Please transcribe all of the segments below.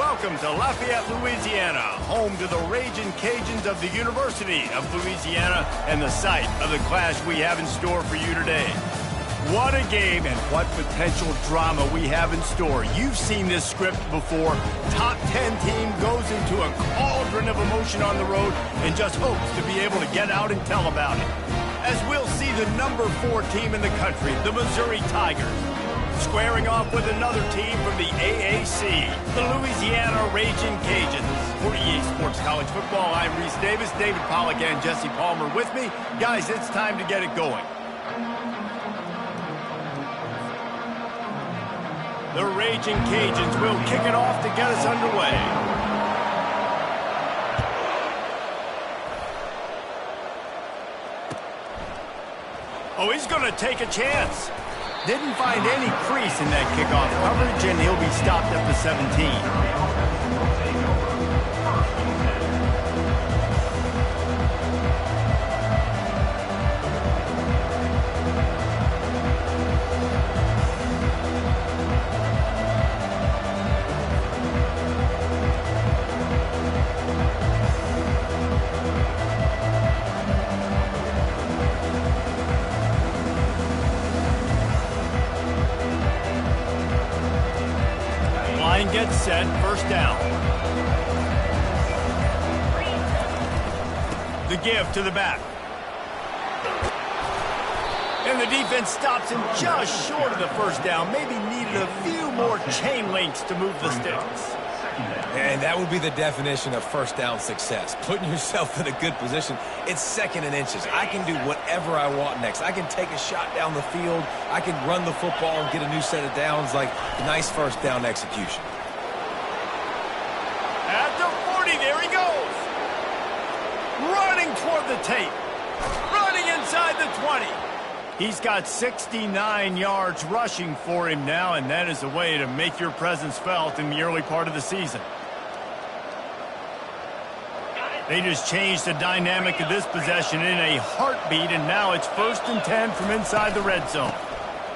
Welcome to Lafayette, Louisiana, home to the Ragin' Cajuns of the University of Louisiana and the site of the clash we have in store for you today. What a game and what potential drama we have in store. You've seen this script before. Top 10 team goes into a cauldron of emotion on the road and just hopes to be able to get out and tell about it. As we'll see the number 4 team in the country, the Missouri Tigers, squaring off with another team from the AAC, the Louisiana Ragin' Cajuns. For EA Sports College Football, I'm Reese Davis, David Pollack, and Jesse Palmer with me. Guys, it's time to get it going. The Ragin' Cajuns will kick it off to get us underway. Oh, he's going to take a chance. Didn't find any crease in that kickoff coverage, and he'll be stopped at the 17. Gets set, first down. The give to the back. And the defense stops him just short of the first down. Maybe needed a few more chain links to move the sticks. And that would be the definition of first down success. Putting yourself in a good position. It's second and inches. I can do whatever I want next. I can take a shot down the field. I can run the football and get a new set of downs. Like nice first down execution. At the 40, there he goes. Running toward the tape. Running inside the 20. He's got 69 yards rushing for him now, and that is a way to make your presence felt in the early part of the season. They just changed the dynamic of this possession in a heartbeat, and now it's 1st and 10 from inside the red zone.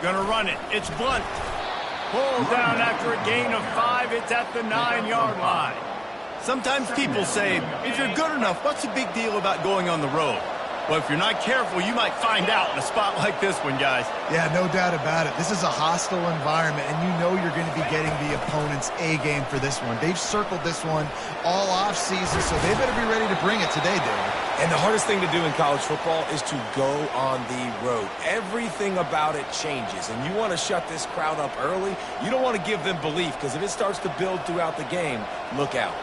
Gonna run it. It's Blunt. Pulled down after a gain of 5. It's at the 9-yard line. Sometimes people say, if you're good enough, what's the big deal about going on the road? Well, if you're not careful, you might find out in a spot like this one, guys. Yeah, no doubt about it. This is a hostile environment, and you know you're going to be getting the opponent's A game for this one. They've circled this one all offseason, so they better be ready to bring it today, David. And the hardest thing to do in college football is to go on the road. Everything about it changes, and you want to shut this crowd up early. You don't want to give them belief, because if it starts to build throughout the game, look out.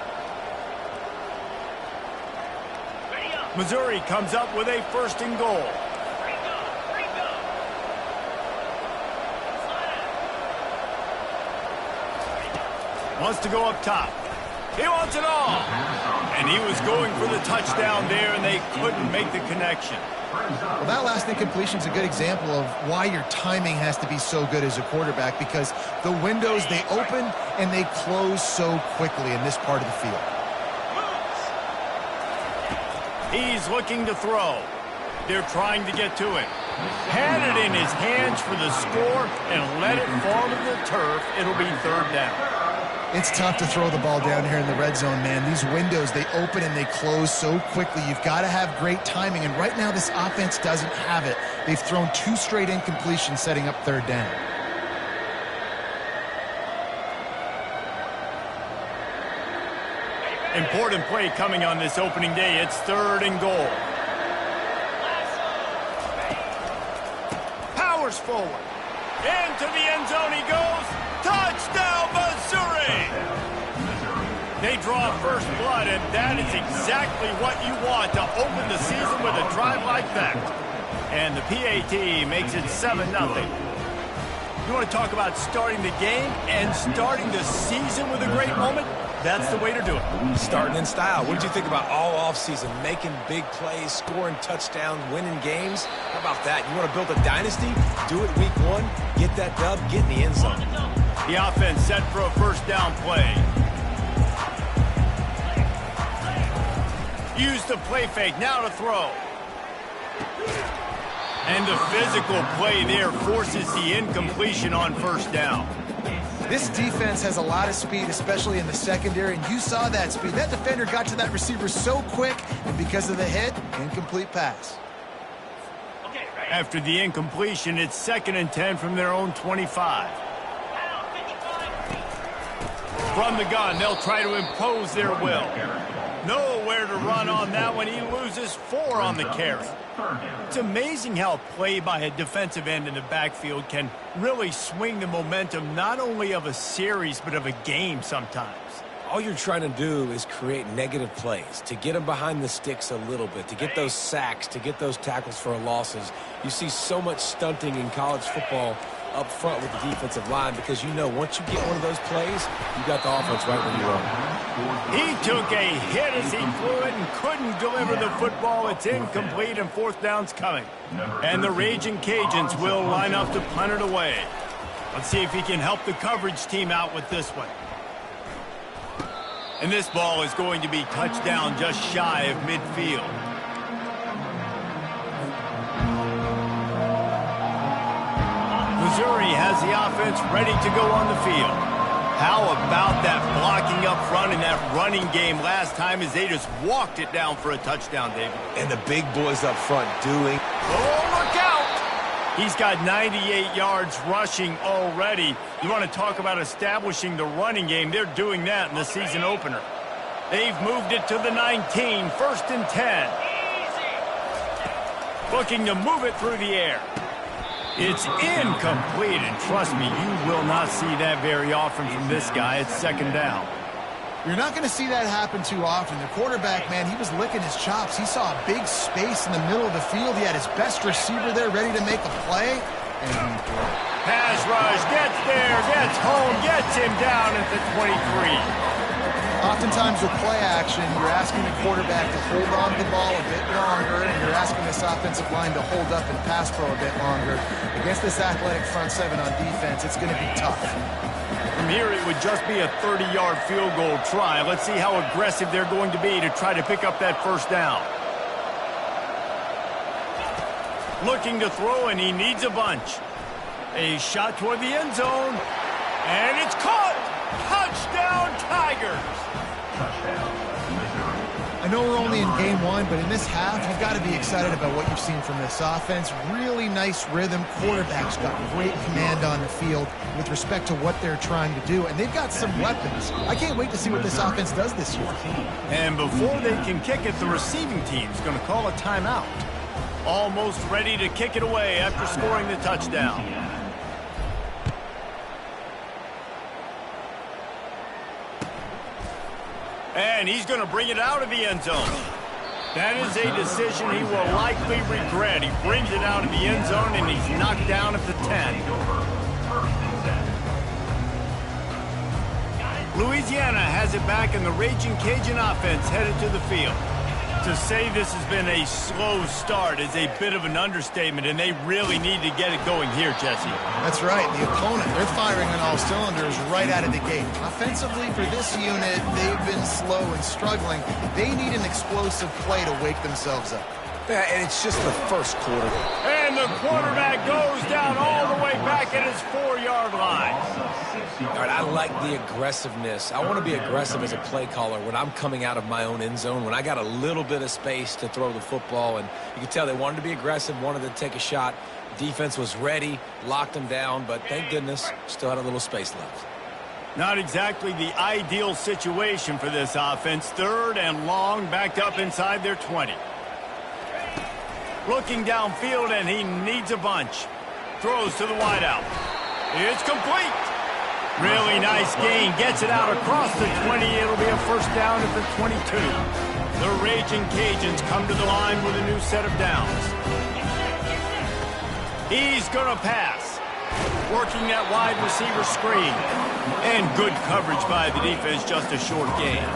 Missouri comes up with a 1st and goal. Wants to go up top. He wants it all. And he was going for the touchdown there, and they couldn't make the connection. Well, that last incompletion is a good example of why your timing has to be so good as a quarterback, because the windows, they open and they close so quickly in this part of the field. He's looking to throw. They're trying to get to it. Had it in his hands for the score and let it fall to the turf. It'll be 3rd down. It's tough to throw the ball down here in the red zone, man. These windows, they open and they close so quickly. You've got to have great timing, and right now this offense doesn't have it. They've thrown 2 straight incompletions setting up 3rd down. Important play coming on this opening day. It's 3rd and goal. Powers forward. Into the end zone he goes. Touchdown, Missouri! They draw first blood, and that is exactly what you want to open the season with a drive like that. And the PAT makes it 7-0. You want to talk about starting the game and starting the season with a great moment? That's the way to do it. Starting in style. What did you think about all offseason? Making big plays, scoring touchdowns, winning games? How about that? You want to build a dynasty? Do it week 1. Get that dub. Get in the end zone. The offense set for a 1st down play. Use the play fake. Now to throw. And the physical play there forces the incompletion on 1st down. This defense has a lot of speed, especially in the secondary, and you saw that speed. That defender got to that receiver so quick, and because of the hit, incomplete pass. After the incompletion, it's 2nd and 10 from their own 25. From the gun, they'll try to impose their will. Nowhere to run on that one. He loses 4 on the carry. It's amazing how a play by a defensive end in the backfield can really swing the momentum not only of a series but of a game sometimes. All you're trying to do is create negative plays, to get them behind the sticks a little bit, to get those sacks, to get those tackles for losses. You see so much stunting in college football up front with the defensive line because you know once you get one of those plays, you got the offense right when you run. He took a hit as he flew it and couldn't deliver the football. It's incomplete and 4th down's coming. And the Raging Cajuns will line up to punt it away. Let's see if he can help the coverage team out with this one. And this ball is going to be touchdown just shy of midfield. Missouri has the offense ready to go on the field. How about that blocking up front in that running game last time as they just walked it down for a touchdown, David? And the big boys up front doing... Oh, look out! He's got 98 yards rushing already. You want to talk about establishing the running game? They're doing that in the season opener. They've moved it to the 19, 1st and 10. Looking to move it through the air. It's incomplete, and trust me, you will not see that very often from this guy. It's 2nd down. You're not going to see that happen too often. The quarterback, man, he was licking his chops. He saw a big space in the middle of the field. He had his best receiver there ready to make a play. And pass rush, gets there, gets home, gets him down at the 23. Oftentimes with play action, you're asking the quarterback to hold on to the ball a bit longer, and you're asking this offensive line to hold up and pass pro a bit longer. Against this athletic front 7 on defense, it's going to be tough. From here, it would just be a 30-yard field goal try. Let's see how aggressive they're going to be to try to pick up that 1st down. Looking to throw, and he needs a bunch. A shot toward the end zone, and it's caught! Touchdown, Tigers! I know we're only in game 1, but in this half, you've got to be excited about what you've seen from this offense. Really nice rhythm. Quarterback's got great command on the field with respect to what they're trying to do, and they've got some weapons. I can't wait to see what this offense does this year. And before they can kick it, the receiving team's going to call a timeout. Almost ready to kick it away after scoring the touchdown. And he's going to bring it out of the end zone. That is a decision he will likely regret. He brings it out of the end zone, and he's knocked down at the 10. Louisiana has it back, and the Raging Cajun offense headed to the field. To say this has been a slow start is a bit of an understatement, and they really need to get it going here, Jesse. That's right. The opponent, they're firing on all cylinders right out of the gate. Offensively, for this unit, they've been slow and struggling. They need an explosive play to wake themselves up. Yeah, and it's just the 1st quarter. And the quarterback goes down all the way back at his 4-yard line. All right, I like the aggressiveness. I want to be aggressive as a play caller when I'm coming out of my own end zone, when I got a little bit of space to throw the football. And you can tell they wanted to be aggressive, wanted to take a shot. Defense was ready, locked them down, but thank goodness, still had a little space left. Not exactly the ideal situation for this offense. 3rd and long, backed up inside their 20. Looking downfield, and he needs a bunch. Throws to the wideout. It's complete. Really nice gain. Gets it out across the 20. It'll be a 1st down at the 22. The Raging Cajuns come to the line with a new set of downs. He's going to pass. Working that wide receiver screen. And good coverage by the defense, just a short gain.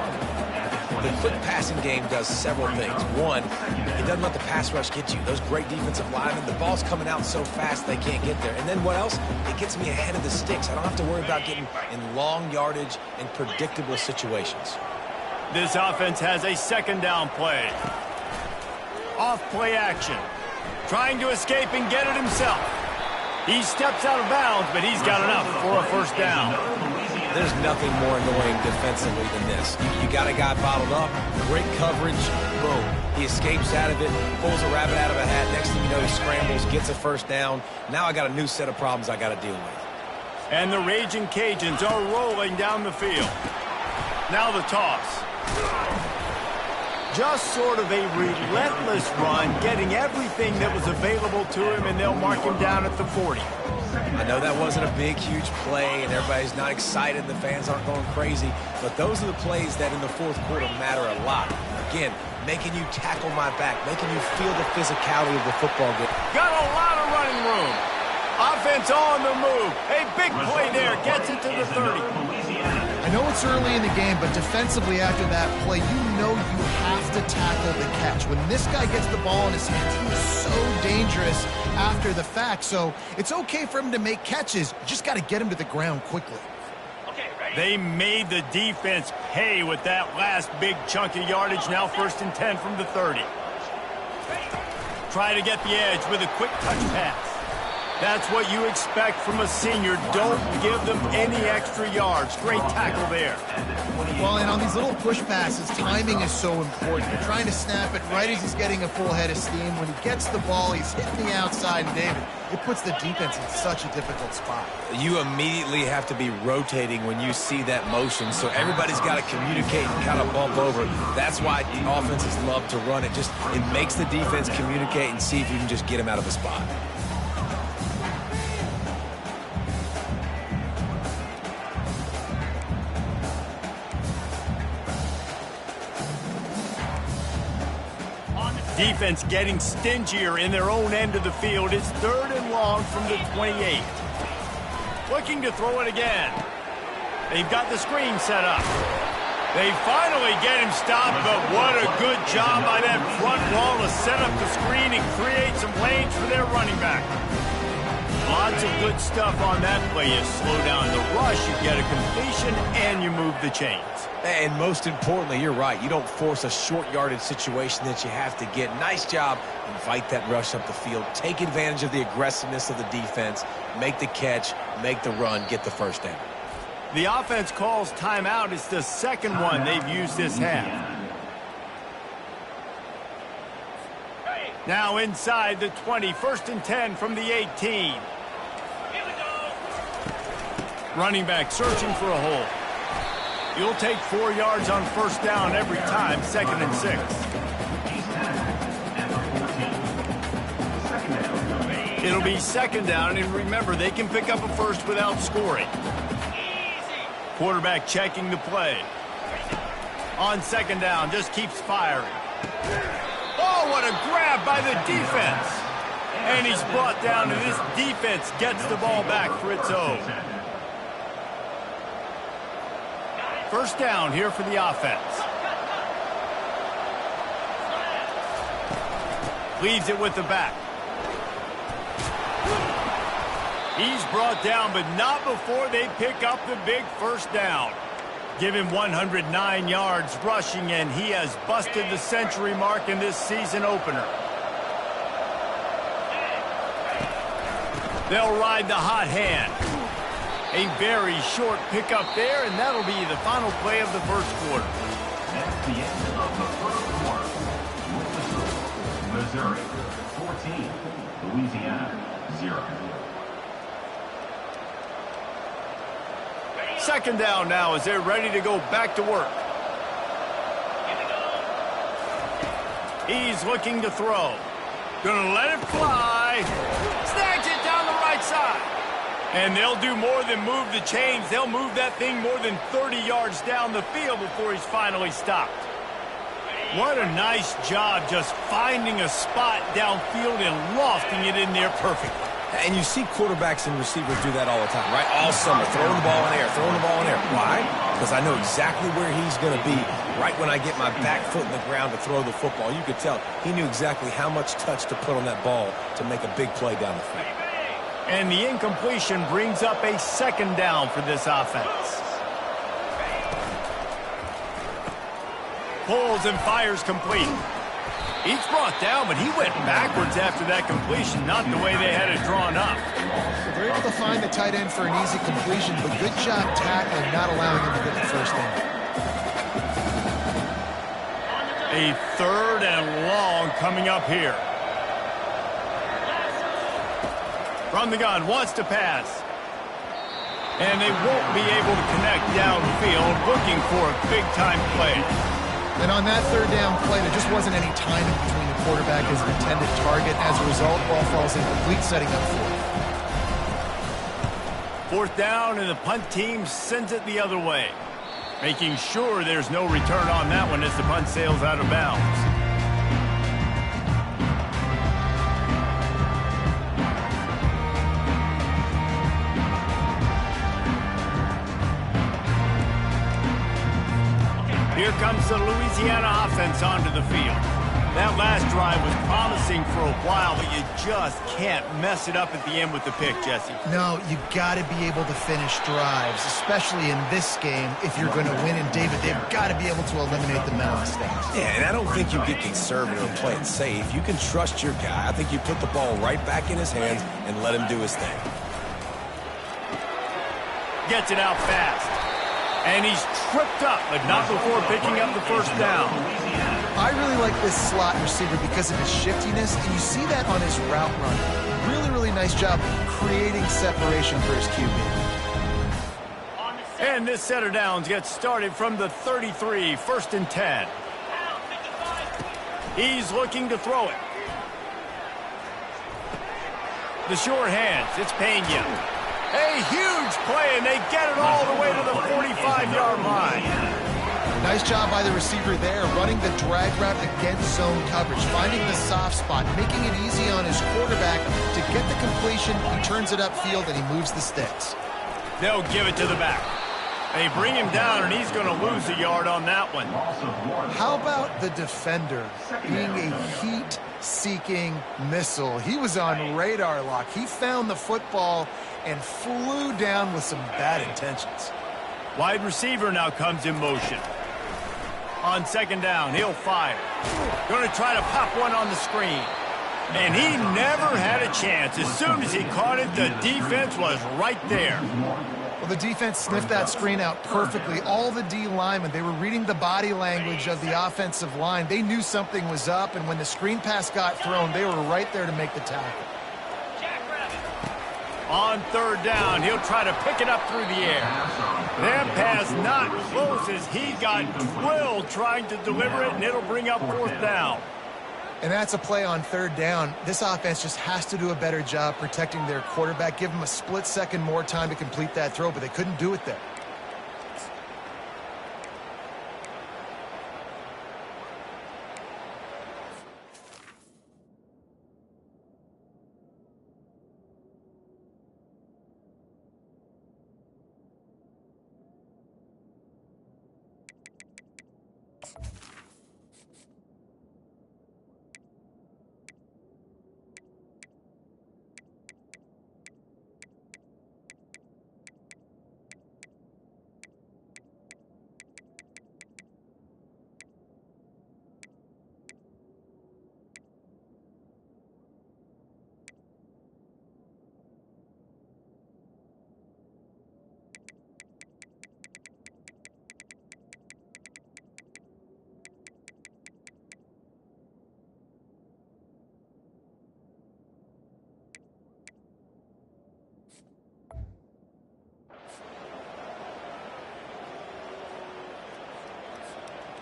The quick passing game does several things. One, it doesn't let the pass rush get you. Those great defensive linemen, the ball's coming out so fast they can't get there. And then what else? It gets me ahead of the sticks. I don't have to worry about getting in long yardage and predictable situations. This offense has a 2nd down play. Off play action. Trying to escape and get it himself. He steps out of bounds, but he's got enough for a first down. There's nothing more annoying defensively than this. You got a guy bottled up, great coverage, boom. He escapes out of it, pulls a rabbit out of a hat. Next thing you know, he scrambles, gets a first down. Now I got a new set of problems I got to deal with. And the Raging Cajuns are rolling down the field. Now the toss. Just sort of a relentless run, getting everything that was available to him, and they'll mark him down at the 40. I know that wasn't a big, huge play, and everybody's not excited. The fans aren't going crazy. But those are the plays that in the fourth quarter matter a lot. Again, making you tackle my back, making you feel the physicality of the football game. Got a lot of running room. Offense on the move. A big play there. Gets it to the 30. I know it's early in the game, but defensively after that play, you know you have to tackle the catch. When this guy gets the ball in his hands, he is so dangerous after the fact. So it's okay for him to make catches. You just got to get him to the ground quickly. They made the defense pay with that last big chunk of yardage. Now 1st and 10 from the 30. Try to get the edge with a quick touch pass. That's what you expect from a senior. Don't give them any extra yards. Great tackle there. Well, and on these little push passes, timing is so important. You're trying to snap it right as he's getting a full head of steam. When he gets the ball, he's hitting the outside, and David, it puts the defense in such a difficult spot. You immediately have to be rotating when you see that motion, so everybody's got to communicate and kind of bump over. That's why offenses love to run it. It makes the defense communicate and see if you can just get him out of the spot. Defense getting stingier in their own end of the field. It's 3rd and long from the 28. Looking to throw it again. They've got the screen set up. They finally get him stopped, but what a good job by that front wall to set up the screen and create some lanes for their running back. Lots of good stuff on that play. You slow down the rush, you get a completion, and you move the chains. And most importantly, you're right. You don't force a short yardage situation that you have to get. Nice job. Invite that rush up the field. Take advantage of the aggressiveness of the defense. Make the catch. Make the run. Get the first down. The offense calls timeout. It's the second one they've used this half. Now inside the 20. 1st and 10 from the 18. Running back searching for a hole. You'll take 4 yards on 1st down every time. 2nd and 6. It'll be 2nd down, and remember, they can pick up a first without scoring. Quarterback checking the play. On 2nd down, just keeps firing. Oh, what a grab by the defense. And he's brought down, and this defense gets the ball back for its own. 1st down here for the offense. Leaves it with the back. He's brought down, but not before they pick up the big 1st down. Give him 109 yards rushing, and he has busted the century mark in this season opener. They'll ride the hot hand. A very short pickup there, and that'll be the final play of the 1st quarter. That's the end of the 1st quarter. Missouri 14, Louisiana 0. 2nd down now as they're ready to go back to work. He's looking to throw. Gonna let it fly. Snags it down the right side. And they'll do more than move the chains. They'll move that thing more than 30 yards down the field before he's finally stopped. What a nice job just finding a spot downfield and lofting it in there perfectly. And you see quarterbacks and receivers do that all the time, right? All summer, throwing the ball in air, throwing the ball in air. Why? Because I know exactly where he's going to be right when I get my back foot in the ground to throw the football. You could tell he knew exactly how much touch to put on that ball to make a big play down the field. And the incompletion brings up a 2nd down for this offense. Pulls and fires complete. He's brought down, but he went backwards after that completion, not the way they had it drawn up. They're able to find the tight end for an easy completion, but good job tackling, not allowing him to get the first down. A 3rd and long coming up here. From the gun, wants to pass. And they won't be able to connect downfield, looking for a big-time play. And on that 3rd down play, there just wasn't any timing between the quarterback and his intended target. As a result, ball falls incomplete, setting up 4th. 4th down, and the punt team sends it the other way, making sure there's no return on that one as the punt sails out of bounds. Here comes the Louisiana offense onto the field. That last drive was promising for a while, but you just can't mess it up at the end with the pick, Jesse. No, you got to be able to finish drives, especially in this game. If you're going to win, and David, they've got to be able to eliminate the mental mistakes. Yeah, and I don't think you get conservative and play it safe. You can trust your guy. I think you put the ball right back in his hands and let him do his thing. Gets it out fast. And he's tripped up, but not before picking up the first down. I really like this slot receiver because of his shiftiness, and you see that on his route run. Really, really nice job creating separation for his QB. And this set of downs gets started from the 33, 1st and 10. He's looking to throw it. The sure hands, it's Pena. A huge play, and they get it all the way to the 45-yard line. Nice job by the receiver there, running the drag route against zone coverage, finding the soft spot, making it easy on his quarterback to get the completion. He turns it upfield, and he moves the sticks. They'll give it to the back. They bring him down, and he's going to lose a yard on that one. How about the defender being a heat-seeking missile? He was on radar lock. He found the football and flew down with some bad intentions. Wide receiver now comes in motion. On 2nd down, he'll fire. Going to try to pop one on the screen. And he never had a chance. As soon as he caught it, the defense was right there. Well, the defense sniffed that screen out perfectly. All the D linemen, they were reading the body language of the offensive line. They knew something was up, and when the screen pass got thrown, they were right there to make the tackle. On 3rd down, he'll try to pick it up through the air. That pass not close as he got drilled trying to deliver it, and it'll bring up 4th down. And that's a play on 3rd down. This offense just has to do a better job protecting their quarterback. Give him a split second more time to complete that throw, but they couldn't do it there.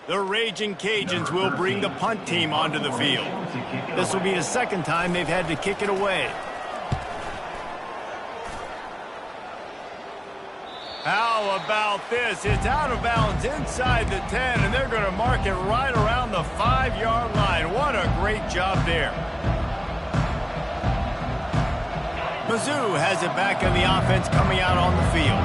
The Raging Cajuns will bring the punt team onto the field. This will be the 2nd time they've had to kick it away. How about this? It's out of bounds inside the 10, and they're going to mark it right around the 5-yard line. What a great job there. Mizzou has it back on the offense coming out on the field.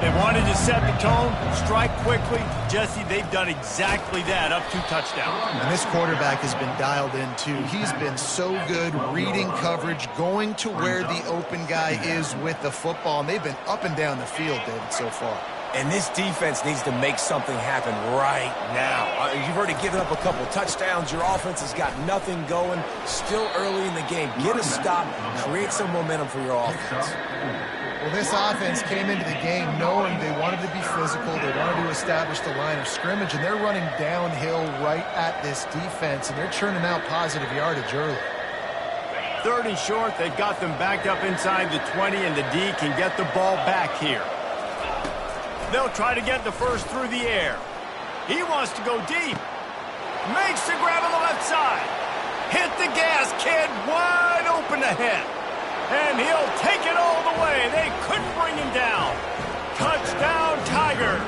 They wanted to set the tone, strike quickly. Jesse, they've done exactly that, up 2 touchdowns. And this quarterback has been dialed in, too. He's been so good reading coverage, going to where the open guy is with the football. And they've been up and down the field, David, so far. And this defense needs to make something happen right now. You've already given up a couple touchdowns. Your offense has got nothing going. Still early in the game. Get a stop. Create some momentum for your offense. Well, this offense came into the game knowing they wanted to be physical. They wanted to establish the line of scrimmage, and they're running downhill right at this defense, and they're churning out positive yardage early. 3rd and short. They've got them backed up inside the 20, and the D can get the ball back here. They'll try to get the first through the air. He wants to go deep. Makes the grab on the left side. Hit the gas, kid. Wide open ahead. And he'll take it all the way. They couldn't bring him down. Touchdown, Tigers.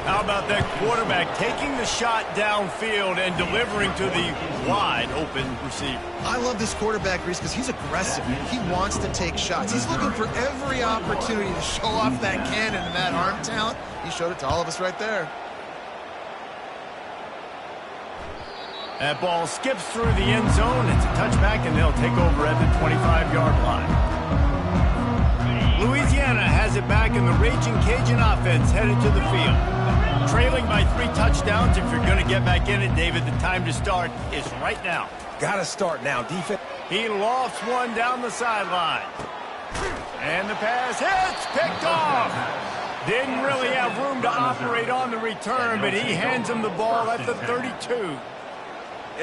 How about that quarterback taking the shot downfield and delivering to the wide open receiver? I love this quarterback, Reese, because he's aggressive. He wants to take shots. He's looking for every opportunity to show off that cannon and that arm talent. He showed it to all of us right there. That ball skips through the end zone. It's a touchback, and they'll take over at the 25-yard line. Louisiana has it back, and the Raging Cajun offense headed to the field. Trailing by 3 touchdowns. If you're going to get back in it, David, the time to start is right now. Got to start now. Defense. He lofts one down the sideline. And the pass hits, picked off. Didn't really have room to operate on the return, but he hands him the ball at the 32.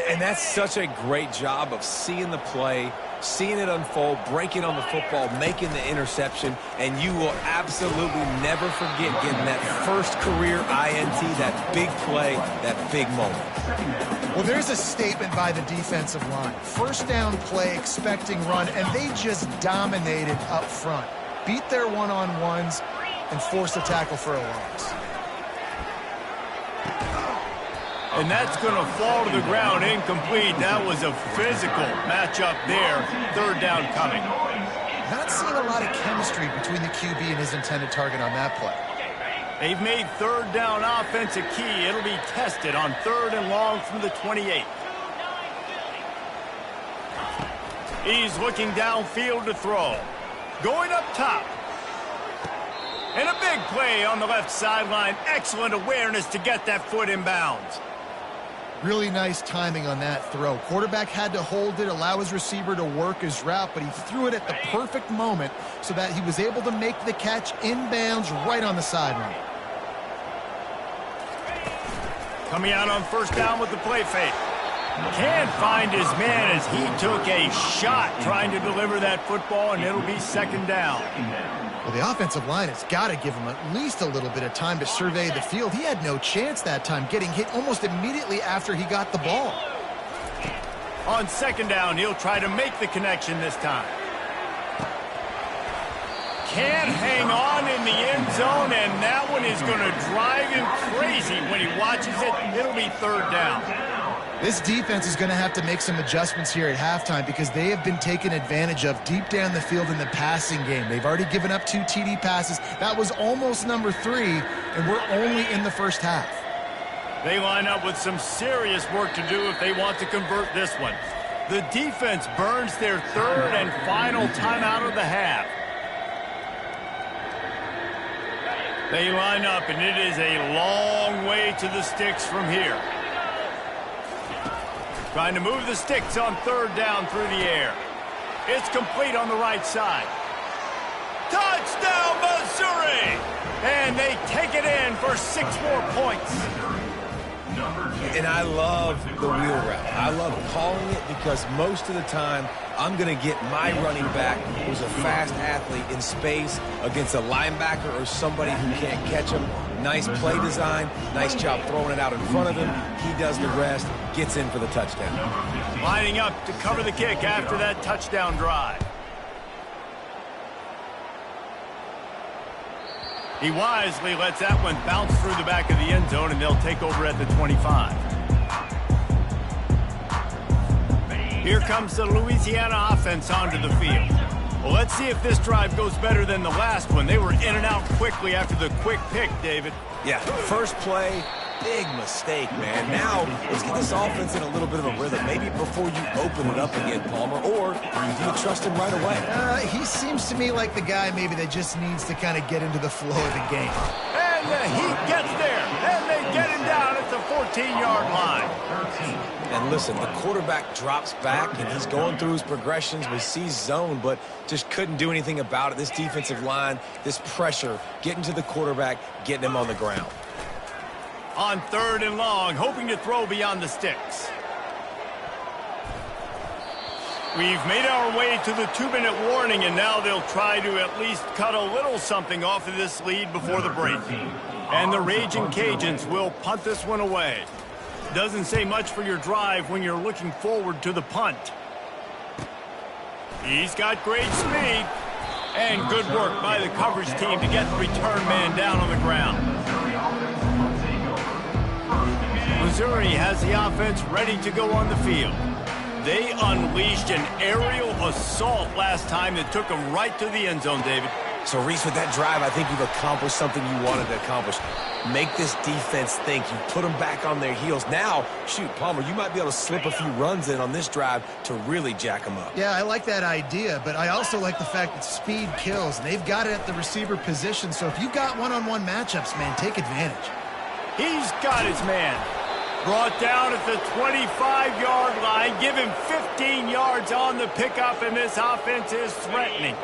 And that's such a great job of seeing the play, seeing it unfold, breaking on the football, making the interception, and you will absolutely never forget getting that first career INT, that big play, that big moment. Well, there's a statement by the defensive line. First down play, expecting run, and they just dominated up front. Beat their one-on-ones and forced a tackle for a loss. And that's going to fall to the ground incomplete. That was a physical matchup there. 3rd down coming. Not seeing a lot of chemistry between the QB and his intended target on that play. They've made 3rd down offense a key. It'll be tested on 3rd and long from the 28. He's looking downfield to throw. Going up top. And a big play on the left sideline. Excellent awareness to get that foot in bounds. Really nice timing on that throw. Quarterback had to hold it, allow his receiver to work his route, but he threw it at the perfect moment so that he was able to make the catch inbounds right on the sideline. Coming out on 1st down with the play fake. Can't find his man as he took a shot trying to deliver that football, and it'll be 2nd down. Well, the offensive line has got to give him at least a little bit of time to survey the field. He had no chance that time, getting hit almost immediately after he got the ball. On 2nd down, he'll try to make the connection this time. Can't hang on in the end zone, and that one is going to drive him crazy when he watches it. It'll be 3rd down. This defense is going to have to make some adjustments here at halftime because they have been taken advantage of deep down the field in the passing game. They've already given up 2 TD passes. That was almost number 3, and we're only in the first half. They line up with some serious work to do if they want to convert this one. The defense burns their 3rd and final timeout of the half. They line up, and it is a long way to the sticks from here. Trying to move the sticks on 3rd down through the air. It's complete on the right side. Touchdown, Missouri! And they take it in for 6 more points. And I love the wheel route. I love calling it because most of the time I'm going to get my running back, who's a fast athlete, in space against a linebacker or somebody who can't catch him. Nice play design, nice job throwing it out in front of him. He does the rest, gets in for the touchdown. Lining up to cover the kick after that touchdown drive. He wisely lets that one bounce through the back of the end zone, and they'll take over at the 25. Here comes the Louisiana offense onto the field. Well, let's see if this drive goes better than the last one. They were in and out quickly after the quick pick, David. Yeah, first play, big mistake, man. Now, let's get this offense in a little bit of a rhythm. Maybe before you open it up again, Palmer, or do you trust him right away? He seems to me like the guy maybe that just needs to kind of get into the flow of the game. And the Heat gets there, and they get him down at the 14-yard line. And listen, the quarterback drops back, and he's going through his progressions. We see zone, but just couldn't do anything about it. This defensive line, this pressure, getting to the quarterback, getting him on the ground. On 3rd and long, hoping to throw beyond the sticks. We've made our way to the 2-minute warning, and now they'll try to at least cut a little something off of this lead before the break. And the Raging Cajuns will punt this one away. Doesn't say much for your drive when you're looking forward to the punt. He's got great speed. And good work by the coverage team to get the return man down on the ground. Missouri has the offense ready to go on the field. They unleashed an aerial assault last time that took them right to the end zone, David. So, Reese, with that drive, I think you've accomplished something you wanted to accomplish. Make this defense think. You put them back on their heels. Now, shoot, Palmer, you might be able to slip a few runs in on this drive to really jack them up. Yeah, I like that idea, but I also like the fact that speed kills. They've got it at the receiver position, so if you've got one-on-one matchups, man, take advantage. He's got his man. Brought down at the 25-yard line. Give him 15 yards on the pickup, and this offense is threatening.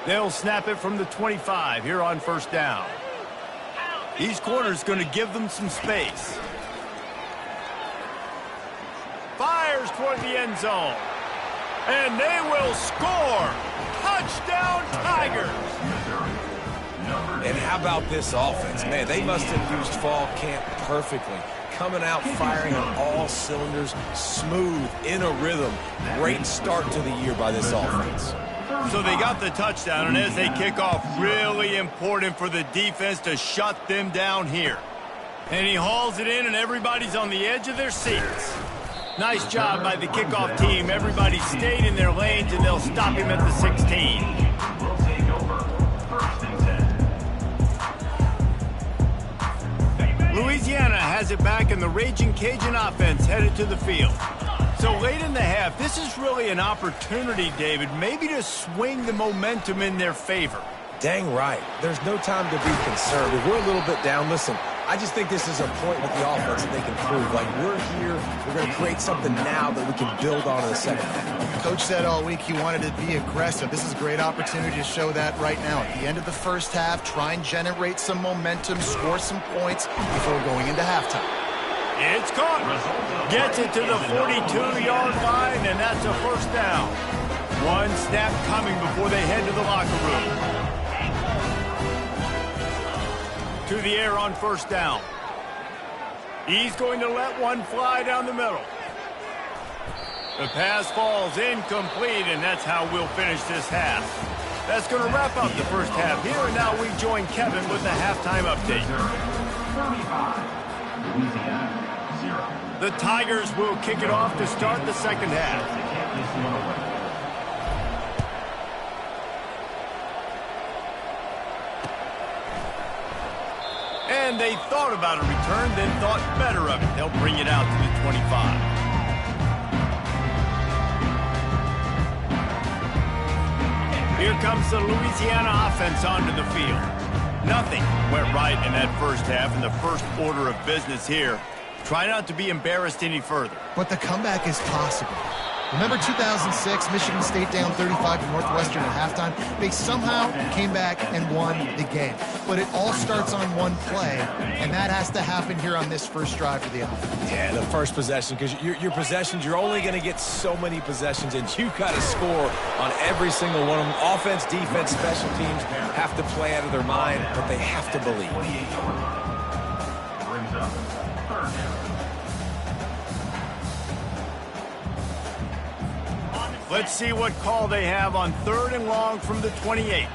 They'll snap it from the 25 here on 1st down. These corners going to give them some space. Fires toward the end zone. And they will score. Touchdown, Tigers. And how about this offense? Man, they must have used fall camp perfectly. Coming out firing on all cylinders, smooth, in a rhythm. Great start to the year by this offense. So they got the touchdown, and as they kick off, really important for the defense to shut them down here. And he hauls it in, and everybody's on the edge of their seats. Nice job by the kickoff team. Everybody stayed in their lanes, and they'll stop him at the 16. Will take over 1st and 10. Louisiana has it back, and the Raging Cajun offense headed to the field. So late in the half, this is really an opportunity, David, maybe to swing the momentum in their favor. Dang right. There's no time to be conservative. We're a little bit down. Listen, I just think this is a point with the offense that they can prove. Like, we're here, we're going to create something now that we can build on in the second half. Coach said all week he wanted to be aggressive. This is a great opportunity to show that right now. At the end of the first half, try and generate some momentum, score some points before going into halftime. It's caught. Gets it to the 42-yard line, and that's a 1st down. One snap coming before they head to the locker room. To the air on 1st down. He's going to let one fly down the middle. The pass falls incomplete, and that's how we'll finish this half. That's going to wrap up the first half here, and now we join Kevin with the halftime update. 35. Louisiana 0. The Tigers will kick it off to start the second half. They can't miss one away. And they thought about a return, then thought better of it. They'll bring it out to the 25. Here comes the Louisiana offense onto the field. Nothing went right in that first half, and the first order of business here. Try not to be embarrassed any further. But the comeback is possible. Remember 2006, Michigan State down 35 to Northwestern at halftime? They somehow came back and won the game. But it all starts on one play, and that has to happen here on this first drive for the offense. Yeah, the first possession, because your possessions, you're only going to get so many possessions, and you've got to score on every single one of them. Offense, defense, special teams have to play out of their mind, but they have to believe. 28 brings up 3rd down. Let's see what call they have on 3rd and long from the 28.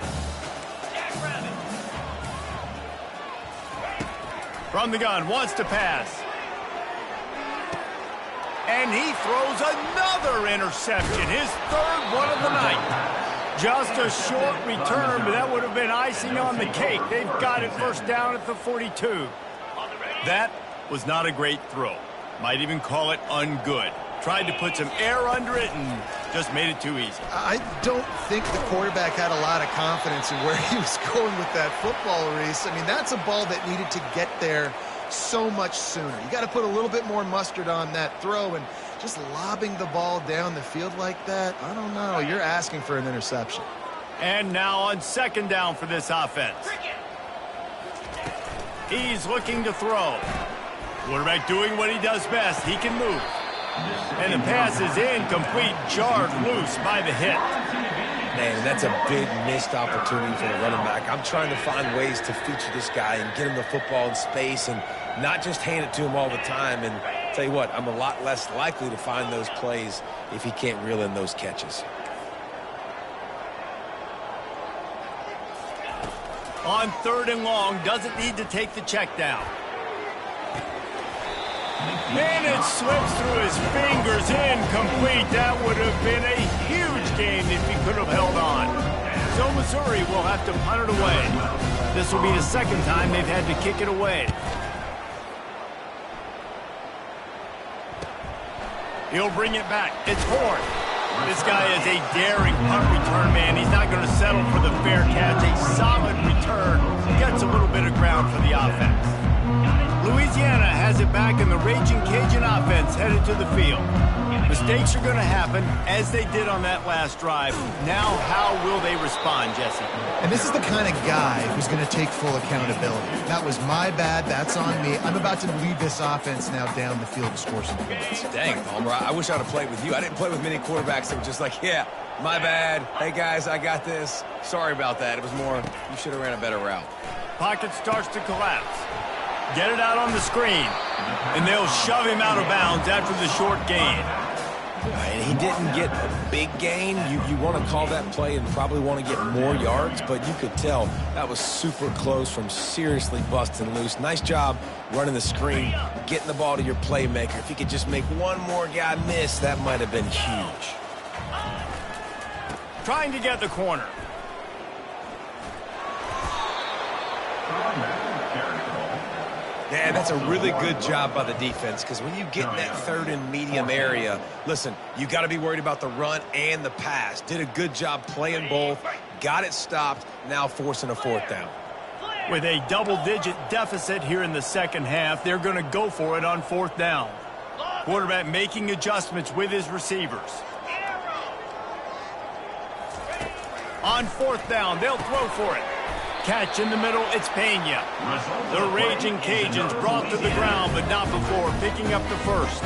From the gun, wants to pass. And he throws another interception, his 3rd one of the night. Just a short return, but that would have been icing on the cake. They've got it 1st down at the 42. That was not a great throw. Might even call it ungood. Tried to put some air under it and just made it too easy. I don't think the quarterback had a lot of confidence in where he was going with that football, Reese. I mean, that's a ball that needed to get there so much sooner. You got to put a little bit more mustard on that throw, and just lobbing the ball down the field like that, I don't know. You're asking for an interception. And now on second down for this offense. He's looking to throw. Quarterback doing what he does best. He can move. And the pass is incomplete, jarred loose by the hit. Man, that's a big missed opportunity for the running back. I'm trying to find ways to feature this guy and get him the football in space and not just hand it to him all the time. And tell you what, I'm a lot less likely to find those plays if he can't reel in those catches. On third and long, doesn't need to take the check down. And it slips through his fingers, incomplete. That would have been a huge gain if he could have held on. So Missouri will have to punt it away. This will be the second time they've had to kick it away. He'll bring it back. It's Horn. This guy is a daring punt return man. He's not going to settle for the fair catch. A solid return. Gets a little bit of ground for the offense. Louisiana has it back, in the Raging Cajun offense headed to the field. Mistakes are going to happen, as they did on that last drive. Now, how will they respond, Jesse? And this is the kind of guy who's going to take full accountability. That was my bad. That's on me. I'm about to lead this offense now down the field and score some points. Dang, Palmer, I wish I'd have played with you. I didn't play with many quarterbacks that were just like, yeah, my bad. Hey, guys, I got this. Sorry about that. It was more, you should have ran a better route. Pocket starts to collapse. Get it out on the screen, and they'll shove him out of bounds after the short gain. And he didn't get a big gain. You want to call that play and probably want to get more yards, but you could tell that was super close from seriously busting loose. Nice job running the screen, getting the ball to your playmaker. If you could just make one more guy miss, that might have been huge. Trying to get the corner. Yeah, that's a really good job by the defense, because when you get in that third and medium area, listen, you got to be worried about the run and the pass. Did a good job playing both, got it stopped, now forcing a fourth down. With a double-digit deficit here in the second half, they're going to go for it on fourth down. Quarterback making adjustments with his receivers. On fourth down, they'll throw for it. Catch in the middle, it's Pena. The Raging Cajuns brought to the ground, but not before picking up the first.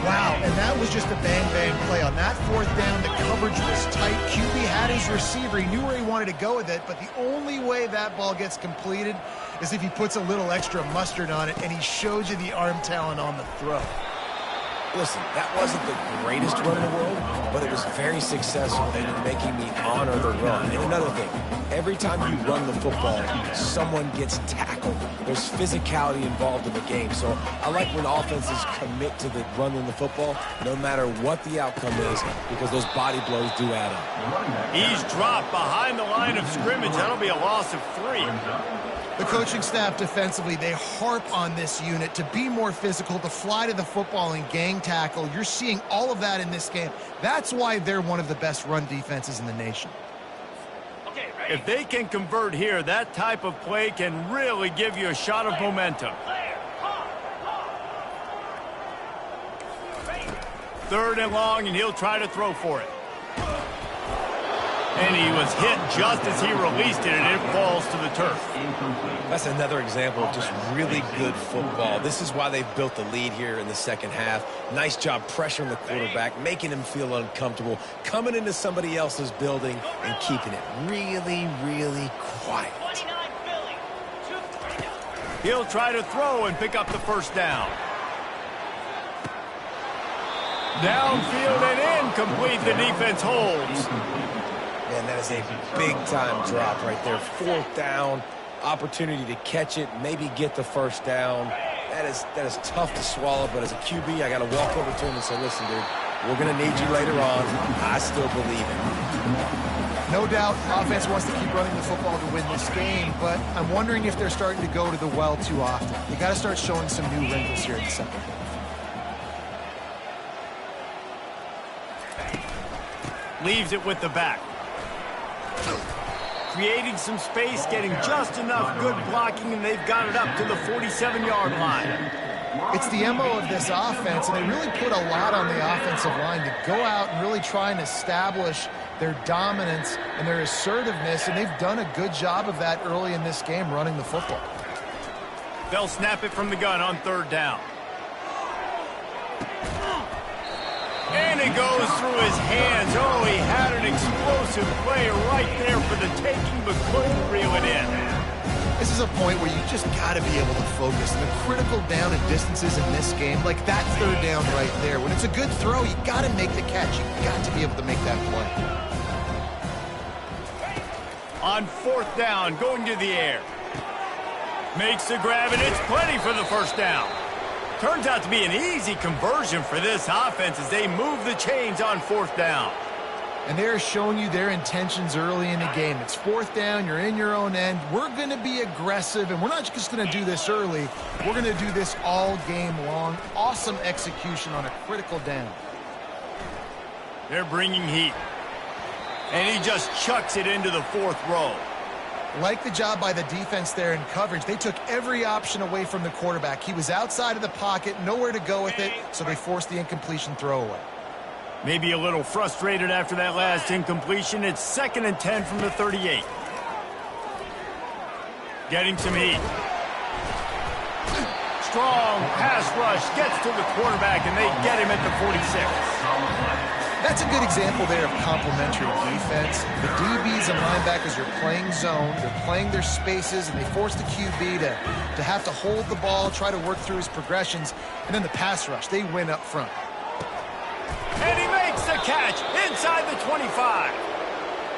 Wow, and that was just a bang-bang play. On that fourth down, the coverage was tight. QB had his receiver. He knew where he wanted to go with it, but the only way that ball gets completed is if he puts a little extra mustard on it, and he showed you the arm talent on the throw. Listen, that wasn't the greatest run in the world, but it was very successful in making me honor the run. And another thing, every time you run the football, someone gets tackled. There's physicality involved in the game. So I like when offenses commit to the running the football, no matter what the outcome is, because those body blows do add up. He's dropped behind the line of scrimmage. That'll be a loss of 3. The coaching staff defensively, they harp on this unit to be more physical, to fly to the football and gang tackle. You're seeing all of that in this game. That's why they're one of the best run defenses in the nation. If they can convert here, that type of play can really give you a shot of momentum. Third and long, and he'll try to throw for it. And he was hit just as he released it, and it falls to the turf. That's another example of just really good football. This is why they've built the lead here in the second half. Nice job pressuring the quarterback, making him feel uncomfortable, coming into somebody else's building and keeping it really, really quiet. He'll try to throw and pick up the first down. Downfield and incomplete. The defense holds. Man, that is a big-time drop right there. Fourth down, opportunity to catch it, maybe get the first down. That is tough to swallow, but as a QB, I got to walk over to him and say, listen, dude, we're going to need you later on. I still believe it. No doubt, offense wants to keep running the football to win this game, but I'm wondering if they're starting to go to the well too often. They got to start showing some new wrinkles here in the second half. Leaves it with the back. Creating some space, getting just enough good blocking, and they've got it up to the 47-yard line. It's the MO of this offense, and they really put a lot on the offensive line to go out and really try and establish their dominance and their assertiveness, and they've done a good job of that early in this game running the football. They'll snap it from the gun on third down. And it goes through his hands. Oh, he had an explosive play right there for the taking, but couldn't reel it in. This is a point where you just got to be able to focus. And the critical down and distances in this game, like that third down right there. When it's a good throw, you got to make the catch. You got to be able to make that play. On fourth down, going to the air. Makes the grab, and it's plenty for the first down. Turns out to be an easy conversion for this offense as they move the chains on fourth down. And they're showing you their intentions early in the game. It's fourth down, you're in your own end. We're going to be aggressive, and we're not just going to do this early. We're going to do this all game long. Awesome execution on a critical down. They're bringing heat. And he just chucks it into the fourth row. Like the job by the defense there in coverage. They took every option away from the quarterback. He was outside of the pocket, nowhere to go with it, so they forced the incompletion throwaway. Maybe a little frustrated after that last incompletion. It's 2nd and 10 from the 38. Getting some heat. Strong pass rush gets to the quarterback, and they get him at the 46. That's a good example there of complementary defense. The DBs and linebackers are playing zone. They're playing their spaces, and they force the QB to have to hold the ball, try to work through his progressions, and then the pass rush. They win up front. And he makes the catch inside the 25.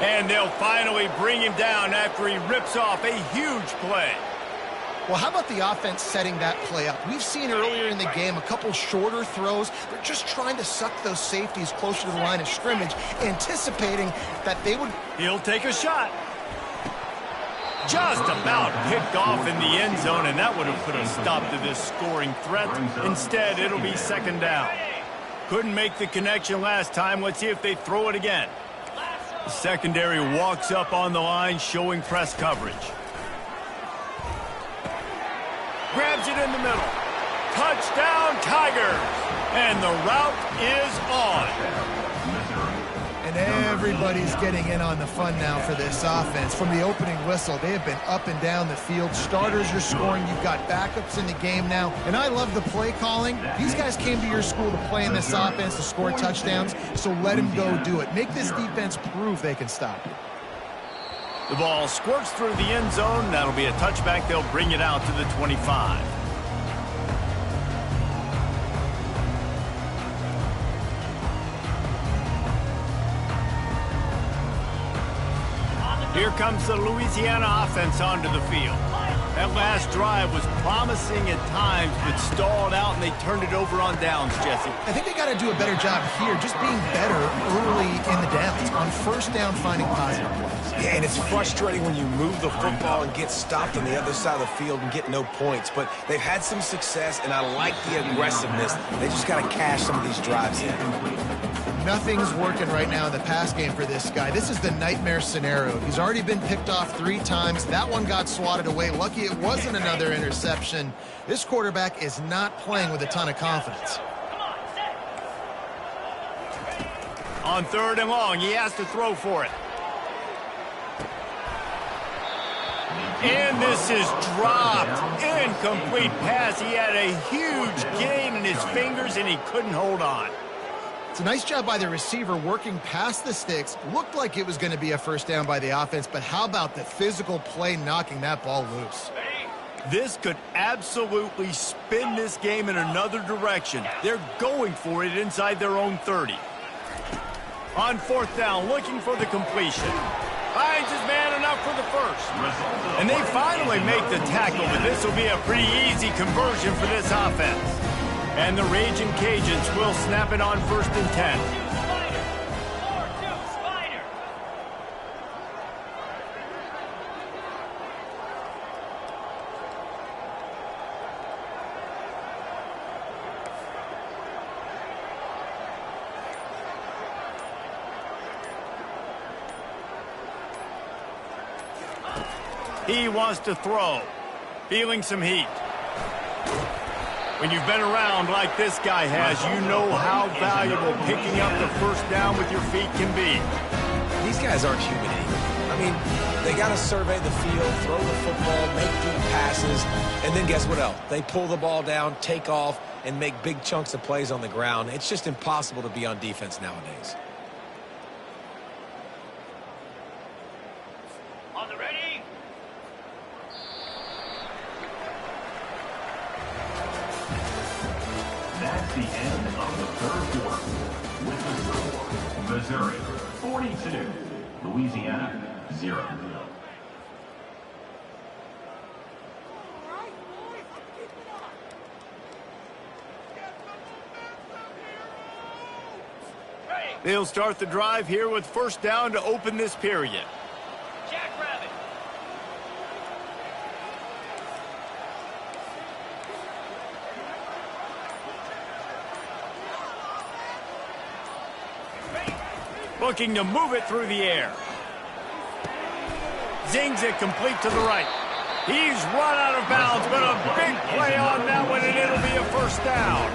And they'll finally bring him down after he rips off a huge play. Well, how about the offense setting that play up? We've seen earlier in the game a couple shorter throws. They're just trying to suck those safeties closer to the line of scrimmage, anticipating that they would... He'll take a shot. Just about picked off in the end zone, and that would have put a stop to this scoring threat. Instead, it'll be 2nd down. Couldn't make the connection last time. Let's see if they throw it again. The secondary walks up on the line, showing press coverage. Grabs it in the middle. Touchdown, Tigers! And the route is on. And everybody's getting in on the fun now for this offense. From the opening whistle, they have been up and down the field. Starters are scoring. You've got backups in the game now. And I love the play calling. These guys came to your school to play in this offense to score touchdowns, so let them go do it. Make this defense prove they can stop it. The ball squirts through the end zone. That'll be a touchback. They'll bring it out to the 25. Here comes the Louisiana offense onto the field. That last drive was promising at times, but stalled out, and they turned it over on downs, Jesse. I think they got to do a better job here, just being better early in the downs. On first down, finding positive plays. Yeah, and it's frustrating when you move the football and get stopped on the other side of the field and get no points. But they've had some success, and I like the aggressiveness. They just got to cash some of these drives in. Nothing's working right now in the pass game for this guy. This is the nightmare scenario. He's already been picked off 3 times. That one got swatted away. Lucky it wasn't another interception. This quarterback is not playing with a ton of confidence. On 3rd and long, he has to throw for it. And this is dropped. Incomplete pass. He had a huge gain in his fingers, and he couldn't hold on. It's a nice job by the receiver working past the sticks. Looked like it was going to be a first down by the offense, but how about the physical play knocking that ball loose? This could absolutely spin this game in another direction. They're going for it inside their own 30. On 4th down, looking for the completion. Finds his man enough for the first. And they finally make the tackle, but this will be a pretty easy conversion for this offense. And the Raging Cajuns will snap it on 1st and 10. He wants to throw. Feeling some heat. When you've been around like this guy has, you know how valuable picking up the first down with your feet can be. These guys aren't human either. I mean, they got to survey the field, throw the football, make deep passes, and then guess what else? They pull the ball down, take off, and make big chunks of plays on the ground. It's just impossible to be on defense nowadays. On the ready. That's the end of the third quarter. With the score, Missouri 42, Louisiana 0. They'll start the drive here with first down to open this period. Jackrabbit. Looking to move it through the air. Zings it complete to the right. He's run out of bounds, but a big play on that one, and it'll be a first down.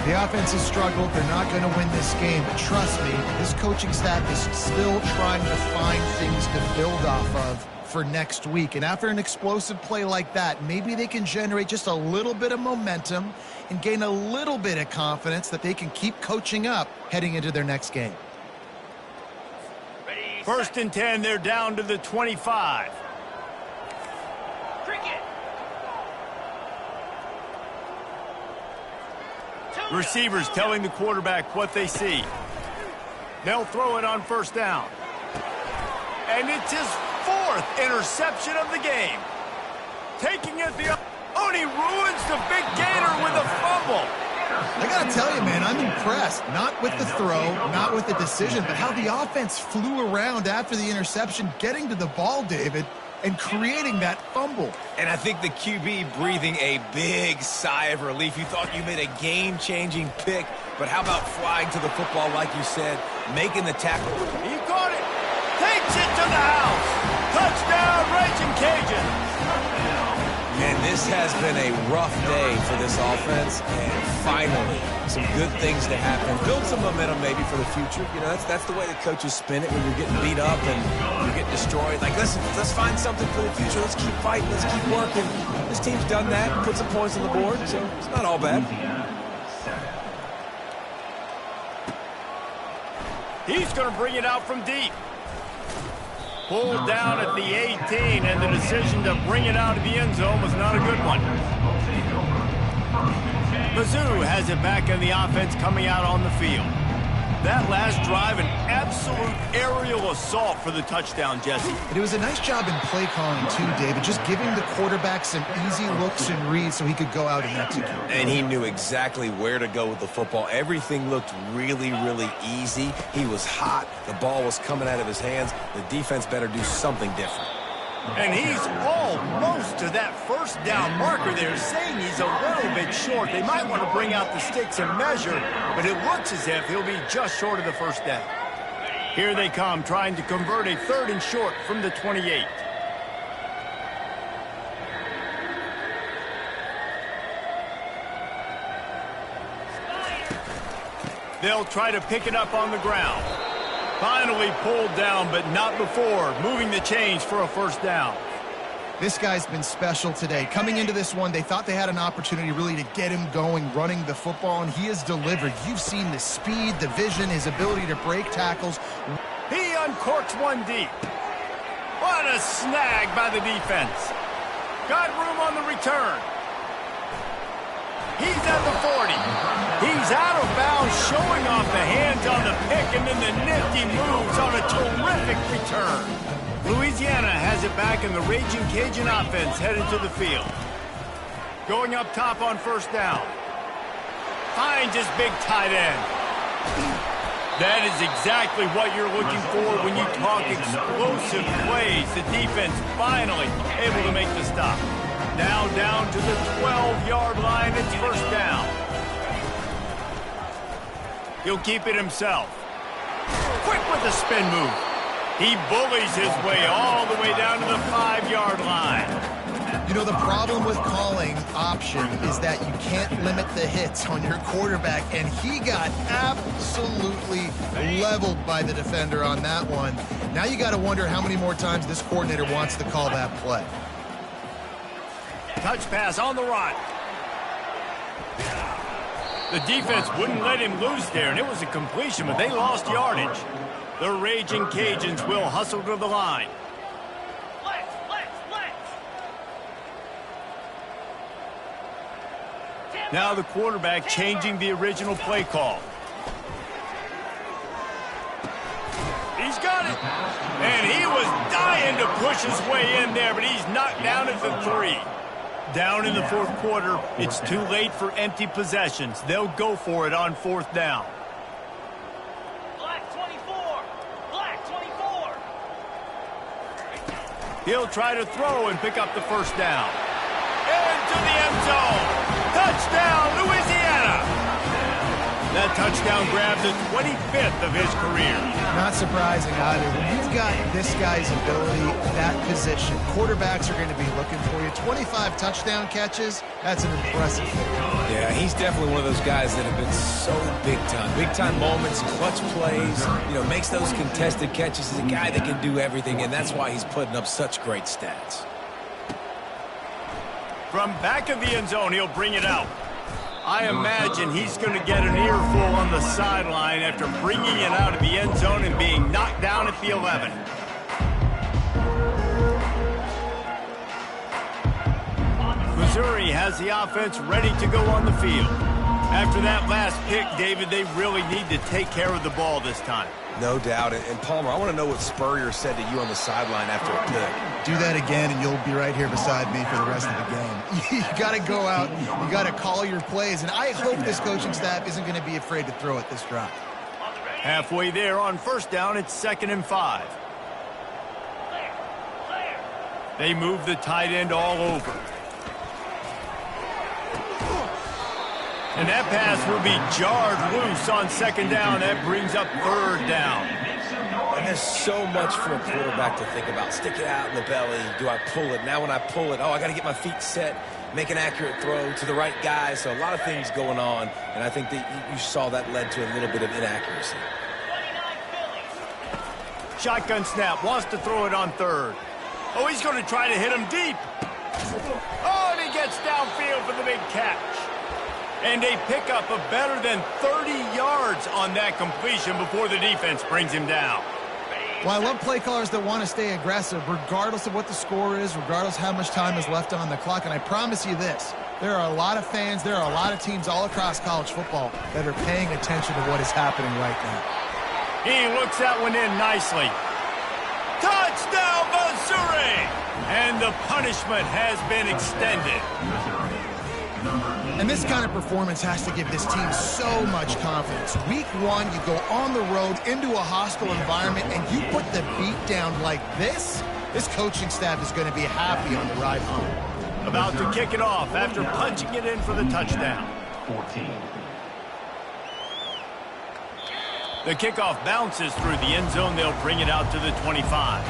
The offense has struggled. They're not going to win this game. But trust me, this coaching staff is still trying to find things to build off of for next week. And after an explosive play like that, maybe they can generate just a little bit of momentum and gain a little bit of confidence that they can keep coaching up heading into their next game. Ready. First and 10, they're down to the 25. Cricket. Receivers telling the quarterback what they see. They'll throw it on first down. And it's his fourth interception of the game. Taking it the... Oh, and he ruins the big gainer with a fumble. I got to tell you, man, I'm impressed. Not with the throw, not with the decision, but how the offense flew around after the interception, getting to the ball, David, and creating that fumble. And I think the QB breathing a big sigh of relief. You thought you made a game-changing pick, but how about flying to the football, like you said, making the tackle? He caught it. Takes it to the house. Touchdown, Raging Cajun. And this has been a rough day for this offense, and finally, some good things to happen. Build some momentum maybe for the future. You know, that's the way the coaches spin it when you're getting beat up and you're getting destroyed. Like, listen, let's find something for the future. Let's keep fighting. Let's keep working. This team's done that, put some points on the board, so it's not all bad. He's going to bring it out from deep. Pulled down at the 18, and the decision to bring it out of the end zone was not a good one. Mizzou has it back in the offense coming out on the field. That last drive, an absolute aerial assault for the touchdown, Jesse. It was a nice job in play calling, too, David, just giving the quarterback some easy looks and reads so he could go out and execute. And he knew exactly where to go with the football. Everything looked really, really easy. He was hot. The ball was coming out of his hands. The defense better do something different. And he's almost to that first down marker there, saying he's a little bit short. They might want to bring out the sticks and measure, but it looks as if he'll be just short of the first down. Here they come, trying to convert a third and short from the 28. They'll try to pick it up on the ground. Finally pulled down, but not before moving the chains for a first down. This guy's been special today. Coming into this one, they thought they had an opportunity really to get him going, running the football, and he has delivered. You've seen the speed, the vision, his ability to break tackles. He uncorks one deep. What a snag by the defense. Got room on the return. He's at the 40. He's out of bounds, showing off the hands on the pick, and then the nifty moves on a terrific return. Louisiana has it back, and the Raging Cajun offense headed to the field. Going up top on first down. Finds his big tight end. That is exactly what you're looking for when you talk explosive plays. The defense finally able to make the stop. Now down to the 12-yard line. It's first down. He'll keep it himself. Quick with the spin move. He bullies his way all the way down to the 5-yard line. You know, the problem with calling option is that you can't limit the hits on your quarterback, and he got absolutely leveled by the defender on that one. Now you got to wonder how many more times this coordinator wants to call that play. Touch pass on the run. The defense wouldn't let him loose there, and it was a completion, but they lost yardage. The Raging Cajuns will hustle to the line. Now the quarterback changing the original play call. He's got it. And he was dying to push his way in there, but he's knocked down at the 3. Down in the fourth quarter, it's too late for empty possessions. They'll go for it on 4th down. Black 24. Black 24. He'll try to throw and pick up the first down. Into the end zone. Touchdown, Louisiana! That touchdown grabbed the 25th of his career. Not surprising either. When you've got this guy's ability, that position, quarterbacks are going to be looking for you. 25 touchdown catches, that's an impressive thing. Yeah, he's definitely one of those guys that have been so big time. Big time moments, clutch plays, makes those contested catches. He's a guy that can do everything, and that's why he's putting up such great stats. From back of the end zone, he'll bring it out. I imagine he's going to get an earful on the sideline after bringing it out of the end zone and being knocked down at the 11. Missouri has the offense ready to go on the field. After that last pick, David, they really need to take care of the ball this time. No doubt. And Palmer, I want to know what Spurrier said to you on the sideline after a pick. Do that again, and you'll be right here beside me for the rest of the game. You got to go out. You got to call your plays, and I hope this coaching staff isn't going to be afraid to throw it this drive. Halfway there on 1st down, it's 2nd and 5. They move the tight end all over. And that pass will be jarred loose on 2nd down. That brings up 3rd down. And there's so much for a quarterback to think about. Stick it out in the belly. Do I pull it? Now when I pull it, I got to get my feet set, make an accurate throw to the right guy. So a lot of things going on, and I think that you saw that led to a little bit of inaccuracy. Shotgun snap, wants to throw it on 3rd. Oh, he's going to try to hit him deep. Oh, and he gets downfield for the big catch. And they pick up a better than 30 yards on that completion before the defense brings him down. Well, I love play callers that want to stay aggressive, regardless of what the score is, regardless how much time is left on the clock. And I promise you this, there are a lot of fans, there are a lot of teams all across college football that are paying attention to what is happening right now. He looks that one in nicely. Touchdown, Missouri! And the punishment has been extended. And this kind of performance has to give this team so much confidence. Week 1, you go on the road into a hostile environment, and you put the beat down like this, this coaching staff is going to be happy on the ride home. About to kick it off after punching it in for the touchdown. 14. The kickoff bounces through the end zone. They'll bring it out to the 25.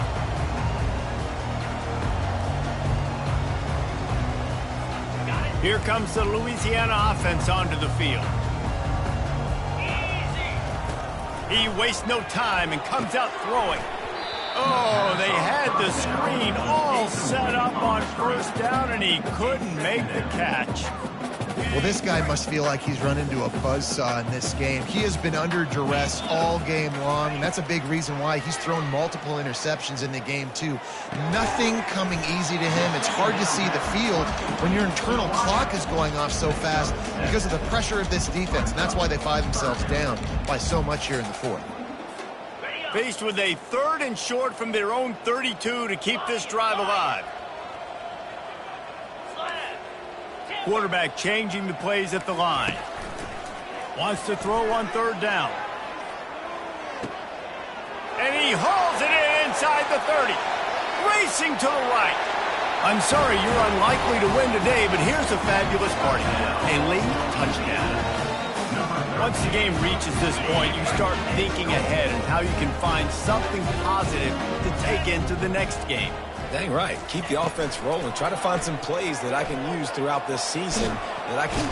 Here comes the Louisiana offense onto the field. He wastes no time and comes out throwing. Oh, they had the screen all set up on 1st down, and he couldn't make the catch. Well, this guy must feel like he's run into a buzzsaw in this game. He has been under duress all game long, and that's a big reason why he's thrown multiple interceptions in the game, too. Nothing coming easy to him. It's hard to see the field when your internal clock is going off so fast because of the pressure of this defense, and that's why they find themselves down by so much here in the 4th. Faced with a 3rd and short from their own 32 to keep this drive alive. Quarterback changing the plays at the line. Wants to throw on 3rd down. And he hauls it in inside the 30. Racing to the right. I'm sorry, you're unlikely to win today, but here's a fabulous party. A late touchdown. Once the game reaches this point, you start thinking ahead and how you can find something positive to take into the next game. Dang right. Keep the offense rolling. Try to find some plays that I can use throughout this season that I can...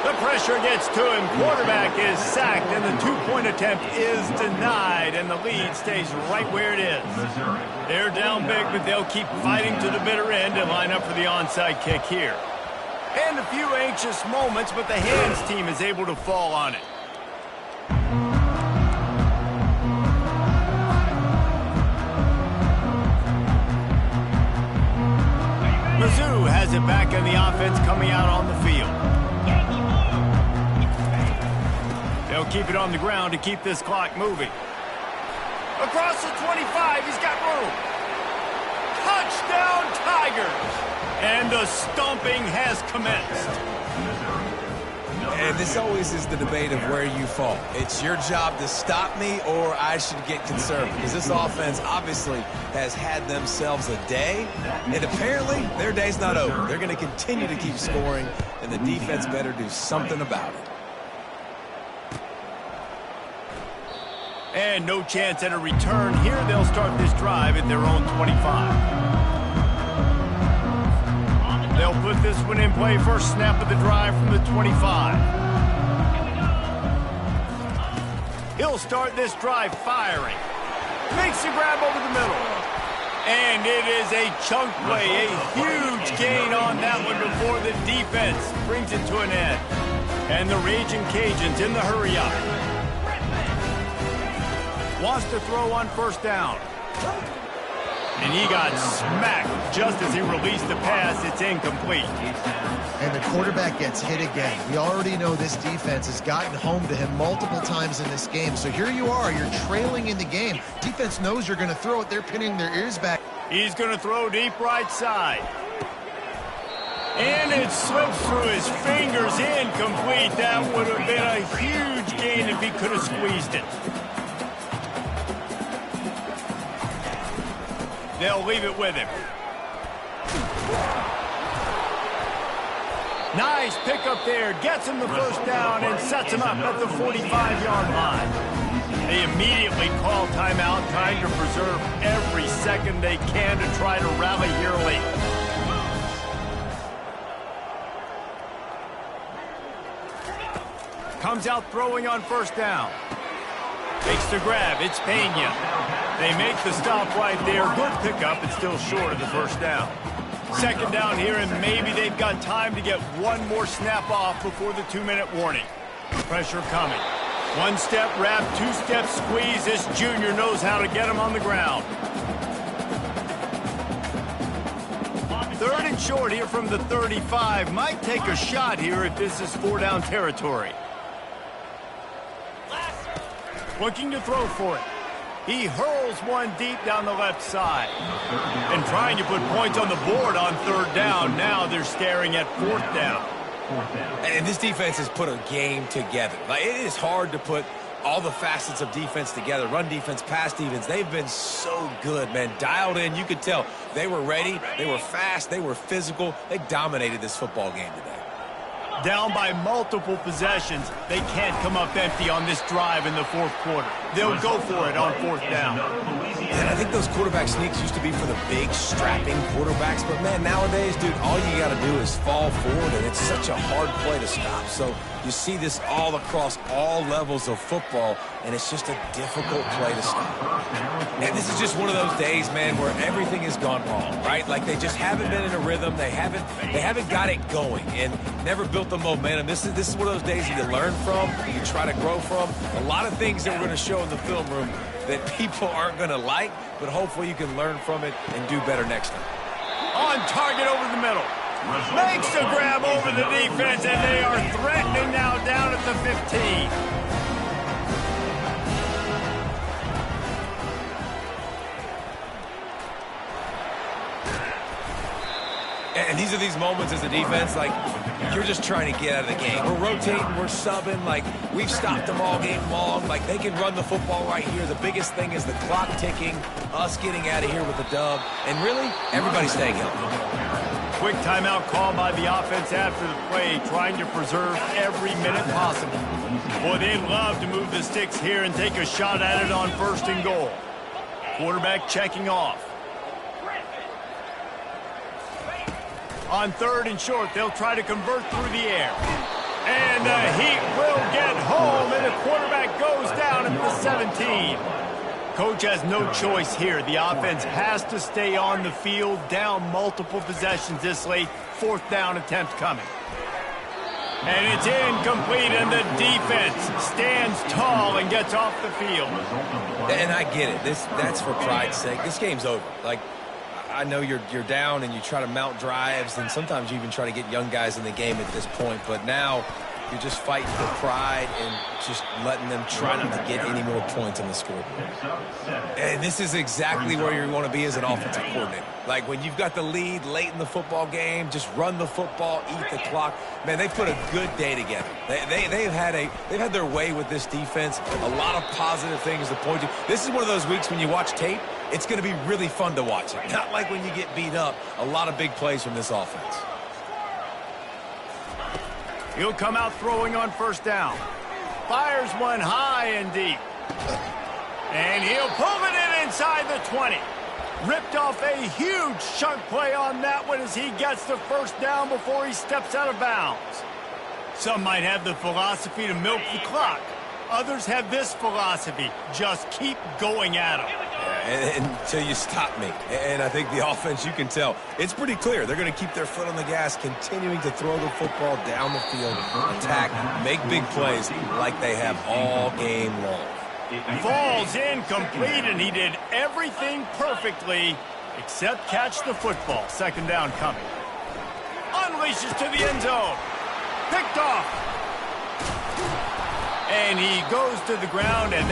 The pressure gets to him. Quarterback is sacked, and the two-point attempt is denied, and the lead stays right where it is. They're down big, but they'll keep fighting to the bitter end and line up for the onside kick here. And a few anxious moments, but the hands team is able to fall on it. Mizzou has it back in the offense coming out on the field. They'll keep it on the ground to keep this clock moving. Across the 25, he's got room. Touchdown, Tigers! And the stomping has commenced. And this always is the debate of where you fall. It's your job to stop me or I should get concerned, because this offense obviously has had themselves a day, and apparently their day's not over. They're going to continue to keep scoring, and the defense better do something about it. And no chance at a return here. They'll start this drive at their own 25. They'll put this one in play. First snap of the drive from the 25. He'll start this drive firing. Makes the grab over the middle. And it is a chunk play. A huge gain on that one before the defense brings it to an end. And the Raging Cajuns in the hurry-up. Wants to throw on first down. And he got smacked just as he released the pass. It's incomplete. And the quarterback gets hit again. We already know this defense has gotten home to him multiple times in this game. So here you are. You're trailing in the game. Defense knows you're going to throw it. They're pinning their ears back. He's going to throw deep right side. And it slips through his fingers. Incomplete. That would have been a huge gain if he could have squeezed it. They'll leave it with him. Nice pickup there. Gets him the first down and sets him up at the 45-yard line. They immediately call timeout, trying to preserve every second they can to try to rally here late. Comes out throwing on first down. Takes the grab. It's Pena. They make the stop right there. Good pickup. It's still short of the first down. Second down here, and maybe they've got time to get one more snap off before the 2-minute warning. Pressure coming. One step wrap, two-step squeeze. This junior knows how to get him on the ground. Third and short here from the 35. Might take a shot here if this is 4-down territory. Looking to throw for it. He hurls one deep down the left side. And trying to put points on the board on third down. Now they're staring at fourth down. And this defense has put a game together. Like, it is hard to put all the facets of defense together. Run defense, pass defense. They've been so good, man. Dialed in. You could tell they were ready. They were fast. They were physical. They dominated this football game today. Down by multiple possessions. They can't come up empty on this drive in the fourth quarter. They'll go for it on fourth down. And I think those quarterback sneaks used to be for the big, strapping quarterbacks. But, man, nowadays, dude, all you got to do is fall forward, and it's such a hard play to stop. So you see this all across all levels of football, and it's just a difficult play to stop. And this is just one of those days, man, where everything has gone wrong, right? Like, they just haven't been in a rhythm. They haven't got it going and never built the momentum. This is one of those days that you learn from, you try to grow from. A lot of things that we're going to show in the film room that people aren't going to like, but hopefully you can learn from it and do better next time. On target over the middle. Makes the grab over the defense, and they are threatening now down at the 15. And these are these moments as a defense, like, you're just trying to get out of the game. We're rotating, we're subbing, like, we've stopped them all game long. Like, they can run the football right here. The biggest thing is the clock ticking, us getting out of here with the dub, and really, everybody staying healthy. Quick timeout call by the offense after the play, trying to preserve every minute possible. Boy, they'd love to move the sticks here and take a shot at it on 1st and goal. Quarterback checking off. On 3rd and short, they'll try to convert through the air. And the Heat will get home, and the quarterback goes down at the 17. Coach has no choice here. The offense has to stay on the field, down multiple possessions this late. 4th down attempt coming. And it's incomplete, and the defense stands tall and gets off the field. And I get it. That's for pride's sake. This game's over. Like, I know you're down and you try to mount drives, and sometimes you even try to get young guys in the game at this point. But now you're just fighting for pride and just letting them try not to get any more points on the scoreboard. And this is exactly where you want to be as an offensive coordinator. Like, when you've got the lead late in the football game, just run the football, eat the clock. Man, they put a good day together. They've had their way with this defense. A lot of positive things to point to. This is one of those weeks when you watch tape, it's going to be really fun to watch it. Not like when you get beat up. A lot of big plays from this offense. He'll come out throwing on 1st down. Fires one high and deep. And he'll pull it in inside the 20. Ripped off a huge chunk play on that one as he gets the 1st down before he steps out of bounds. Some might have the philosophy to milk the clock. Others have this philosophy: just keep going at them. Until you stop me. And I think the offense, you can tell, it's pretty clear. They're going to keep their foot on the gas, continuing to throw the football down the field, attack, make big plays like they have all game long. Falls incomplete, and he did everything perfectly except catch the football. 2nd down coming. Unleashes to the end zone. Picked off. And he goes to the ground, and